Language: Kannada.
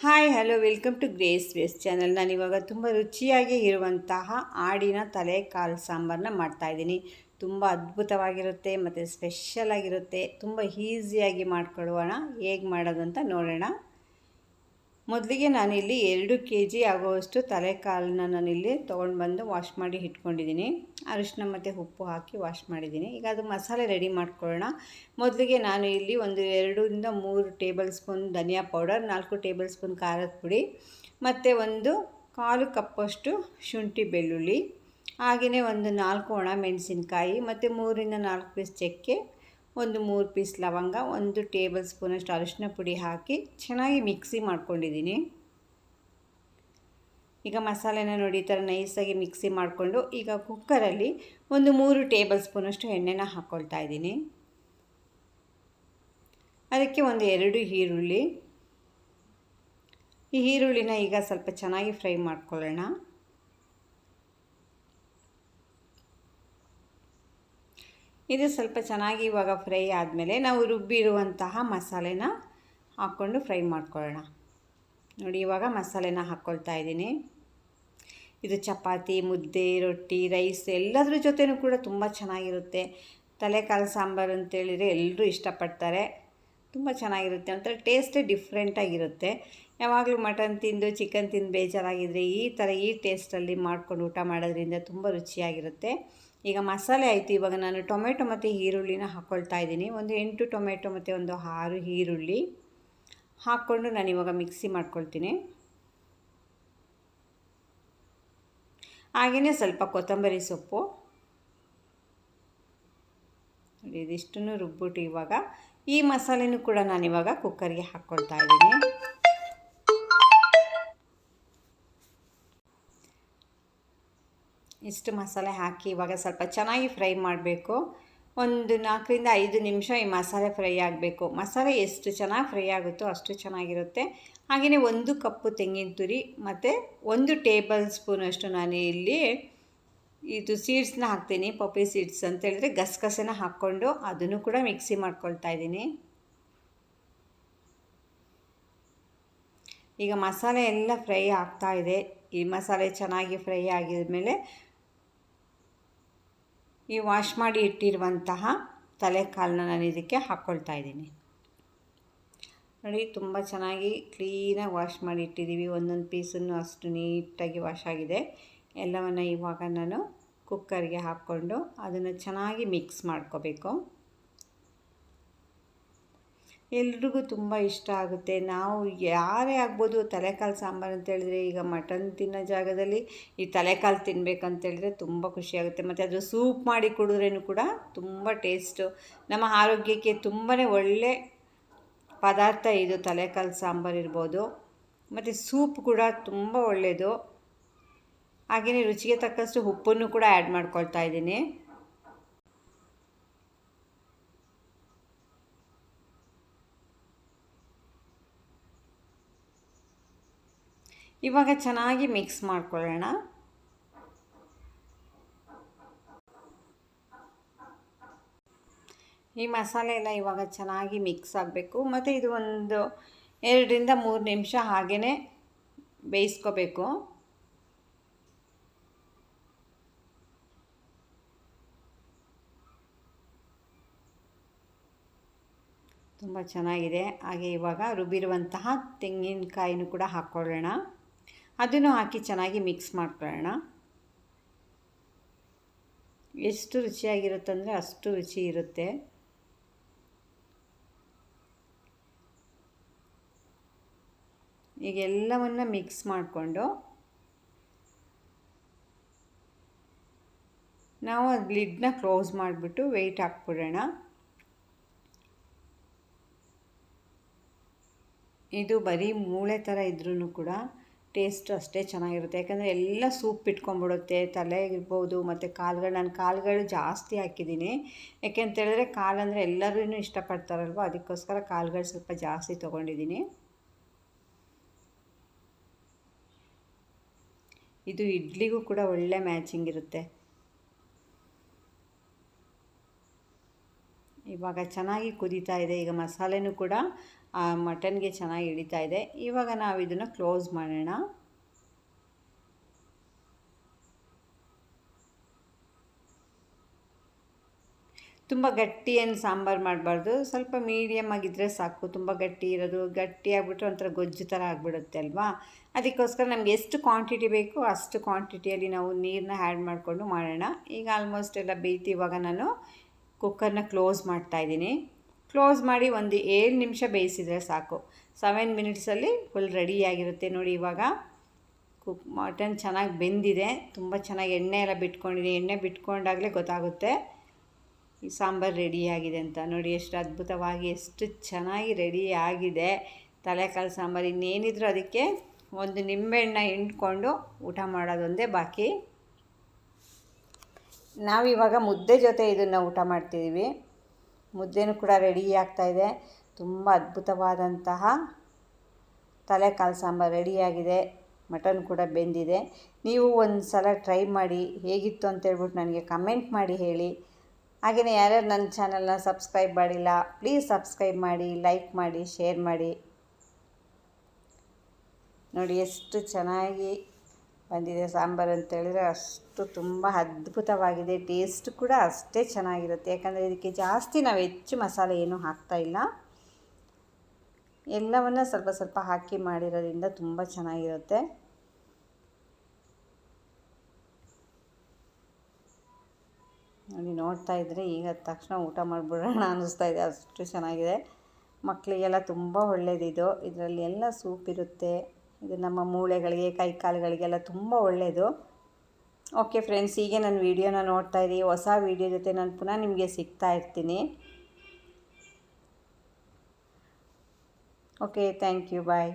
Hi hello welcome to Grace Ways channel. ನಾನಿವಾಗ ತುಂಬ ರುಚಿಯಾಗಿ ಇರುವಂತಹ ಆಡಿನ ತಲೆ ಕಾಲು ಸಾಂಬಾರನ್ನ ಮಾಡ್ತಾಯಿದ್ದೀನಿ. ತುಂಬ ಅದ್ಭುತವಾಗಿರುತ್ತೆ ಮತ್ತು ಸ್ಪೆಷಲ್ ಆಗಿರುತ್ತೆ. ತುಂಬ ಈಸಿಯಾಗಿ ಮಾಡ್ಕೊಳ್ಳೋಣ. ಹೇಗೆ ಮಾಡೋದು ಅಂತ ನೋಡೋಣ. ಮೊದಲಿಗೆ ನಾನಿಲ್ಲಿ 2 kg ಆಗುವಷ್ಟು ತಲೆಕಾಲನ್ನ ನಾನಿಲ್ಲಿ ತೊಗೊಂಡು ಬಂದು ವಾಶ್ ಮಾಡಿ ಇಟ್ಕೊಂಡಿದ್ದೀನಿ. ಅರಿಶಿನ ಮತ್ತು ಉಪ್ಪು ಹಾಕಿ ವಾಶ್ ಮಾಡಿದ್ದೀನಿ. ಈಗ ಅದು ಮಸಾಲೆ ರೆಡಿ ಮಾಡ್ಕೊಳ್ಳೋಣ. ಮೊದಲಿಗೆ ನಾನು ಇಲ್ಲಿ ಒಂದು 2ರಿಂದ 3 ಟೇಬಲ್ ಸ್ಪೂನ್ ಧನಿಯಾ ಪೌಡರ್, 4 ಟೇಬಲ್ ಸ್ಪೂನ್ ಖಾರದ ಪುಡಿ ಮತ್ತು ಒಂದು 1/4 ಕಪ್ಪಷ್ಟು ಶುಂಠಿ ಬೆಳ್ಳುಳ್ಳಿ, ಹಾಗೆಯೇ ಒಂದು 4 ಒಣ ಮೆಣಸಿನ್ಕಾಯಿ ಮತ್ತು 3ರಿಂದ 4 ಪೀಸ್ ಚಕ್ಕೆ, ಒಂದು 3 ಪೀಸ್ ಲವಂಗ, 1 ಟೇಬಲ್ ಸ್ಪೂನಷ್ಟು ಅರಿಶಿನ ಪುಡಿ ಹಾಕಿ ಚೆನ್ನಾಗಿ ಮಿಕ್ಸಿ ಮಾಡ್ಕೊಂಡಿದ್ದೀನಿ. ಈಗ ಮಸಾಲೆನ ನೋಡಿ ಈ ಥರ ನೈಸಾಗಿ ಮಿಕ್ಸಿ ಮಾಡಿಕೊಂಡು ಈಗ ಕುಕ್ಕರಲ್ಲಿ ಒಂದು 3 ಟೇಬಲ್ ಸ್ಪೂನಷ್ಟು ಎಣ್ಣೆನ ಹಾಕ್ಕೊಳ್ತಾ ಇದ್ದೀನಿ. ಅದಕ್ಕೆ ಒಂದು 2 ಈರುಳ್ಳಿ. ಈ ಈರುಳ್ಳಿನ ಈಗ ಸ್ವಲ್ಪ ಚೆನ್ನಾಗಿ ಫ್ರೈ ಮಾಡ್ಕೊಳ್ಳೋಣ. ಇದು ಸ್ವಲ್ಪ ಚೆನ್ನಾಗಿ ಇವಾಗ ಫ್ರೈ ಆದಮೇಲೆ ನಾವು ರುಬ್ಬಿರುವಂತಹ ಮಸಾಲೆನ ಹಾಕ್ಕೊಂಡು ಫ್ರೈ ಮಾಡ್ಕೊಳ್ಳೋಣ. ನೋಡಿ ಇವಾಗ ಮಸಾಲೆನ ಹಾಕ್ಕೊಳ್ತಾ ಇದ್ದೀನಿ. ಇದು ಚಪಾತಿ, ಮುದ್ದೆ, ರೊಟ್ಟಿ, ರೈಸ್ ಎಲ್ಲದ್ರ ಜೊತೆನೂ ಕೂಡ ತುಂಬ ಚೆನ್ನಾಗಿರುತ್ತೆ. ತಲೆಕಾಲು ಸಾಂಬಾರು ಅಂತೇಳಿದರೆ ಎಲ್ಲರೂ ಇಷ್ಟಪಡ್ತಾರೆ. ತುಂಬ ಚೆನ್ನಾಗಿರುತ್ತೆ, ಒಂಥರ ಟೇಸ್ಟೇ ಡಿಫ್ರೆಂಟಾಗಿರುತ್ತೆ. ಯಾವಾಗಲೂ ಮಟನ್ ತಿಂದು ಚಿಕನ್ ತಿಂದು ಬೇಜಾರಾಗಿದ್ದರೆ ಈ ಟೇಸ್ಟಲ್ಲಿ ಮಾಡ್ಕೊಂಡು ಊಟ ಮಾಡೋದ್ರಿಂದ ತುಂಬ ರುಚಿಯಾಗಿರುತ್ತೆ. ಈಗ ಮಸಾಲೆ ಆಯಿತು. ಇವಾಗ ನಾನು ಟೊಮೆಟೊ ಮತ್ತು ಈರುಳ್ಳಿನ ಹಾಕ್ಕೊಳ್ತಾ ಇದ್ದೀನಿ. ಒಂದು 8 ಟೊಮೆಟೊ ಮತ್ತು ಒಂದು 6 ಈರುಳ್ಳಿ ಹಾಕ್ಕೊಂಡು ನಾನಿವಾಗ ಮಿಕ್ಸಿ ಮಾಡ್ಕೊಳ್ತೀನಿ. ಹಾಗೆಯೇ ಸ್ವಲ್ಪ ಕೊತ್ತಂಬರಿ ಸೊಪ್ಪು, ಇದಿಷ್ಟನ್ನು ರುಬ್ಬಿಟ್ಟು ಇವಾಗ ಈ ಮಸಾಲೆನೂ ಕೂಡ ನಾನಿವಾಗ ಕುಕ್ಕರ್ಗೆ ಹಾಕ್ಕೊಳ್ತಾ ಇದ್ದೀನಿ. ಇಷ್ಟು ಮಸಾಲೆ ಹಾಕಿ ಇವಾಗ ಸ್ವಲ್ಪ ಚೆನ್ನಾಗಿ ಫ್ರೈ ಮಾಡಬೇಕು. ಒಂದು 4ರಿಂದ 5 ನಿಮಿಷ ಈ ಮಸಾಲೆ ಫ್ರೈ ಆಗಬೇಕು. ಮಸಾಲೆ ಎಷ್ಟು ಚೆನ್ನಾಗಿ ಫ್ರೈ ಆಗುತ್ತೋ ಅಷ್ಟು ಚೆನ್ನಾಗಿರುತ್ತೆ. ಹಾಗೆಯೇ 1 ಕಪ್ಪು ತೆಂಗಿನ ತುರಿ ಮತ್ತು 1 ಟೇಬಲ್ ಸ್ಪೂನಷ್ಟು ನಾನು ಇಲ್ಲಿ ಇದು ಸೀಡ್ಸ್ನ ಹಾಕ್ತೀನಿ. ಪಪ್ಪಿ ಸೀಡ್ಸ್ ಅಂತೇಳಿದ್ರೆ ಗಸಗಸೆನ ಹಾಕ್ಕೊಂಡು ಅದನ್ನು ಕೂಡ ಮಿಕ್ಸಿ ಮಾಡ್ಕೊಳ್ತಾ ಇದ್ದೀನಿ. ಈಗ ಮಸಾಲೆ ಎಲ್ಲ ಫ್ರೈ ಆಗ್ತಾ ಇದೆ. ಈ ಮಸಾಲೆ ಚೆನ್ನಾಗಿ ಫ್ರೈ ಆಗಿದ ಮೇಲೆ ಈ ವಾಶ್ ಮಾಡಿ ಇಟ್ಟಿರುವಂತಹ ತಲೆಕಾಲನ್ನ ನಾನು ಇದಕ್ಕೆ ಹಾಕ್ಕೊಳ್ತಾ ಇದ್ದೀನಿ. ನೋಡಿ ತುಂಬ ಚೆನ್ನಾಗಿ ಕ್ಲೀನಾಗಿ ವಾಶ್ ಮಾಡಿ ಇಟ್ಟಿದ್ದೀವಿ. ಒಂದೊಂದು ಪೀಸನ್ನು ಅಷ್ಟು ನೀಟಾಗಿ ವಾಶ್ ಆಗಿದೆ. ಎಲ್ಲವನ್ನು ಇವಾಗ ನಾನು ಕುಕ್ಕರ್ಗೆ ಹಾಕ್ಕೊಂಡು ಅದನ್ನು ಚೆನ್ನಾಗಿ ಮಿಕ್ಸ್ ಮಾಡ್ಕೋಬೇಕು. ಎಲ್ರಿಗೂ ತುಂಬ ಇಷ್ಟ ಆಗುತ್ತೆ. ನಾವು ಯಾರೇ ಆಗ್ಬೋದು, ತಲೆಕಾಲು ಸಾಂಬಾರು ಅಂತೇಳಿದರೆ ಈಗ ಮಟನ್ ತಿನ್ನೋ ಜಾಗದಲ್ಲಿ ಈ ತಲೆಕಾಲು ತಿನ್ನಬೇಕಂತೇಳಿದ್ರೆ ತುಂಬ ಖುಷಿಯಾಗುತ್ತೆ. ಮತ್ತು ಅದು ಸೂಪ್ ಮಾಡಿ ಕುಡಿದ್ರೂ ಕೂಡ ತುಂಬ ಟೇಸ್ಟು, ನಮ್ಮ ಆರೋಗ್ಯಕ್ಕೆ ತುಂಬಾ ಒಳ್ಳೆ ಪದಾರ್ಥ ಇದು ತಲೆಕಾಲು ಸಾಂಬಾರು ಇರ್ಬೋದು. ಮತ್ತು ಸೂಪ್ ಕೂಡ ತುಂಬ ಒಳ್ಳೆಯದು. ಹಾಗೆಯೇ ರುಚಿಗೆ ತಕ್ಕಷ್ಟು ಉಪ್ಪನ್ನು ಕೂಡ ಆ್ಯಡ್ ಮಾಡ್ಕೊಳ್ತಾ ಇದ್ದೀನಿ. ಇವಾಗ ಚೆನ್ನಾಗಿ ಮಿಕ್ಸ್ ಮಾಡ್ಕೊಳ್ಳೋಣ. ಈ ಮಸಾಲೆ ಎಲ್ಲ ಇವಾಗ ಚೆನ್ನಾಗಿ ಮಿಕ್ಸ್ ಆಗಬೇಕು. ಮತ್ತು ಇದು ಒಂದು 2ರಿಂದ 3 ನಿಮಿಷ ಹಾಗೇ ಬೇಯಿಸ್ಕೋಬೇಕು. ತುಂಬ ಚೆನ್ನಾಗಿದೆ. ಹಾಗೆ ಇವಾಗ ರುಬ್ಬಿರುವಂತಹ ತೆಂಗಿನಕಾಯಿನೂ ಕೂಡ ಹಾಕ್ಕೊಳ್ಳೋಣ. ಅದನ್ನು ಹಾಕಿ ಚೆನ್ನಾಗಿ ಮಿಕ್ಸ್ ಮಾಡ್ಕೊಳ್ಳೋಣ. ಎಷ್ಟು ರುಚಿಯಾಗಿರುತ್ತಂದರೆ ಅಷ್ಟು ರುಚಿ ಇರುತ್ತೆ. ಈಗ ಎಲ್ಲವನ್ನು ಮಿಕ್ಸ್ ಮಾಡಿಕೊಂಡು ನಾವು ಅದು ಲಿಡ್ನ ಕ್ಲೋಸ್ ಮಾಡಿಬಿಟ್ಟು ವೆಯ್ಟ್ ಹಾಕ್ಬಿಡೋಣ. ಇದು ಬರೀ ಮೂಳೆ ಥರ ಇದ್ರೂ ಕೂಡ ಟೇಸ್ಟ್ ಅಷ್ಟೇ ಚೆನ್ನಾಗಿರುತ್ತೆ. ಯಾಕಂದರೆ ಎಲ್ಲ ಸೂಪ್ ಇಟ್ಕೊಂಡ್ಬಿಡುತ್ತೆ. ತಲೆ ಇರ್ಬೋದು ಮತ್ತು ಕಾಲುಗಳು, ನಾನು ಕಾಲುಗಳು ಜಾಸ್ತಿ ಹಾಕಿದ್ದೀನಿ. ಯಾಕೆಂತೇಳಿದ್ರೆ ಕಾಲಂದರೆ ಎಲ್ಲರೂ ಇಷ್ಟಪಡ್ತಾರಲ್ವ, ಅದಕ್ಕೋಸ್ಕರ ಕಾಲುಗಳು ಸ್ವಲ್ಪ ಜಾಸ್ತಿ ತೊಗೊಂಡಿದ್ದೀನಿ. ಇದು ಇಡ್ಲಿಗೂ ಕೂಡ ಒಳ್ಳೆ ಮ್ಯಾಚಿಂಗ್ ಇರುತ್ತೆ. ಇವಾಗ ಚೆನ್ನಾಗಿ ಕುದೀತಾ ಇದೆ. ಈಗ ಮಸಾಲೆನೂ ಕೂಡ ಆ ಮಟನ್ಗೆ ಚೆನ್ನಾಗಿ ಹಿಡಿತಾ ಇದೆ. ಇವಾಗ ನಾವು ಇದನ್ನು ಕ್ಲೋಸ್ ಮಾಡೋಣ. ತುಂಬ ಗಟ್ಟಿ ಏನು ಸಾಂಬಾರು ಮಾಡಬಾರ್ದು, ಸ್ವಲ್ಪ ಮೀಡಿಯಮ್ ಆಗಿದ್ದರೆ ಸಾಕು. ತುಂಬ ಗಟ್ಟಿ ಇರೋದು, ಗಟ್ಟಿ ಆಗಿಬಿಟ್ರೆ ಒಂಥರ ಗೊಜ್ಜು ಥರ ಆಗಿಬಿಡುತ್ತೆ ಅಲ್ವಾ. ಅದಕ್ಕೋಸ್ಕರ ನಮಗೆ ಎಷ್ಟು ಕ್ವಾಂಟಿಟಿ ಬೇಕು ಅಷ್ಟು ಕ್ವಾಂಟಿಟಿಯಲ್ಲಿ ನಾವು ನೀರನ್ನ ಆ್ಯಡ್ ಮಾಡಿಕೊಂಡು ಮಾಡೋಣ. ಈಗ ಆಲ್ಮೋಸ್ಟ್ ಎಲ್ಲ ಬೇಯ್ತು. ಇವಾಗ ನಾನು ಕುಕ್ಕರ್ನ ಕ್ಲೋಸ್ ಮಾಡ್ತಾಯಿದ್ದೀನಿ. ಕ್ಲೋಸ್ ಮಾಡಿ ಒಂದು 7 ನಿಮಿಷ ಬೇಯಿಸಿದರೆ ಸಾಕು. 7 ಮಿನಿಟ್ಸಲ್ಲಿ ಫುಲ್ ರೆಡಿಯಾಗಿರುತ್ತೆ. ನೋಡಿ ಇವಾಗ ಮಟನ್ ಚೆನ್ನಾಗಿ ಬೆಂದಿದೆ, ತುಂಬ ಚೆನ್ನಾಗಿ ಎಣ್ಣೆ ಎಲ್ಲ ಬಿಟ್ಕೊಂಡಿದೆ. ಎಣ್ಣೆ ಬಿಟ್ಕೊಂಡಾಗಲೇ ಗೊತ್ತಾಗುತ್ತೆ ಈ ಸಾಂಬಾರು ರೆಡಿಯಾಗಿದೆ ಅಂತ. ನೋಡಿ ಎಷ್ಟು ಅದ್ಭುತವಾಗಿ ಎಷ್ಟು ಚೆನ್ನಾಗಿ ರೆಡಿಯಾಗಿದೆ ತಲೆಕಾಲು ಸಾಂಬಾರು. ಇನ್ನೇನಿದ್ರು ಅದಕ್ಕೆ ಒಂದು ನಿಂಬೆಹಣ್ಣ ಹಿಂಡ್ಕೊಂಡು ಊಟ ಮಾಡೋದೊಂದೇ ಬಾಕಿ. ನಾವಿವಾಗ ಮುದ್ದೆ ಜೊತೆ ಇದನ್ನು ಊಟ ಮಾಡ್ತಿದ್ದೀವಿ. ಮುದ್ದೆನೂ ಕೂಡ ರೆಡಿ ಆಗ್ತಾಯಿದೆ. ತುಂಬ ಅದ್ಭುತವಾದಂತಹ ತಲೆಕಾಲು ಸಾಂಬಾರು ರೆಡಿಯಾಗಿದೆ. ಮಟನ್ ಕೂಡ ಬೆಂದಿದೆ. ನೀವು ಒಂದು ಸಲ ಟ್ರೈ ಮಾಡಿ ಹೇಗಿತ್ತು ಅಂತೇಳ್ಬಿಟ್ಟು ನನಗೆ ಕಮೆಂಟ್ ಮಾಡಿ ಹೇಳಿ. ಹಾಗೆಯೇ ಯಾರ್ಯಾರು ನನ್ನ ಚಾನಲ್ನ ಸಬ್ಸ್ಕ್ರೈಬ್ ಮಾಡಿಲ್ಲ ಪ್ಲೀಸ್ ಸಬ್ಸ್ಕ್ರೈಬ್ ಮಾಡಿ, ಲೈಕ್ ಮಾಡಿ, ಶೇರ್ ಮಾಡಿ. ನೋಡಿ ಎಷ್ಟು ಚೆನ್ನಾಗಿ ಬಂದಿದೆ ಸಾಂಬಾರು ಅಂತೇಳಿದರೆ ಅಷ್ಟು ತುಂಬ ಅದ್ಭುತವಾಗಿದೆ. ಟೇಸ್ಟ್ ಕೂಡ ಅಷ್ಟೇ ಚೆನ್ನಾಗಿರುತ್ತೆ. ಯಾಕಂದರೆ ಇದಕ್ಕೆ ಜಾಸ್ತಿ ನಾವು ಹೆಚ್ಚು ಮಸಾಲೆ ಏನೂ ಹಾಕ್ತಾಯಿಲ್ಲ. ಎಲ್ಲವನ್ನು ಸ್ವಲ್ಪ ಸ್ವಲ್ಪ ಹಾಕಿ ಮಾಡಿರೋದ್ರಿಂದ ತುಂಬ ಚೆನ್ನಾಗಿರುತ್ತೆ. ನೋಡಿ ನೋಡ್ತಾ ಇದ್ದರೆ ಈಗ ತಕ್ಷಣ ಊಟ ಮಾಡಿಬಿಡೋಣ ಅನ್ನಿಸ್ತಾ ಇದೆ, ಅಷ್ಟು ಚೆನ್ನಾಗಿದೆ. ಮಕ್ಕಳಿಗೆಲ್ಲ ತುಂಬ ಒಳ್ಳೆಯದಿದು. ಇದರಲ್ಲಿ ಎಲ್ಲ ಸೂಪ್ ಇರುತ್ತೆ. ಇದು ನಮ್ಮ ಮೂಳೆಗಳಿಗೆ, ಕೈ ಕಾಲುಗಳಿಗೆಲ್ಲ ತುಂಬ ಒಳ್ಳೆಯದು. ಓಕೆ ಫ್ರೆಂಡ್ಸ್, ಹೀಗೆ ನನ್ನ ವೀಡಿಯೋನ ನೋಡ್ತಾ ಇರಿ. ಹೊಸ ವೀಡಿಯೋ ಜೊತೆ ನಾನು ಪುನಃ ನಿಮಗೆ ಸಿಗ್ತಾ ಇರ್ತೀನಿ. Okay, thank you, bye.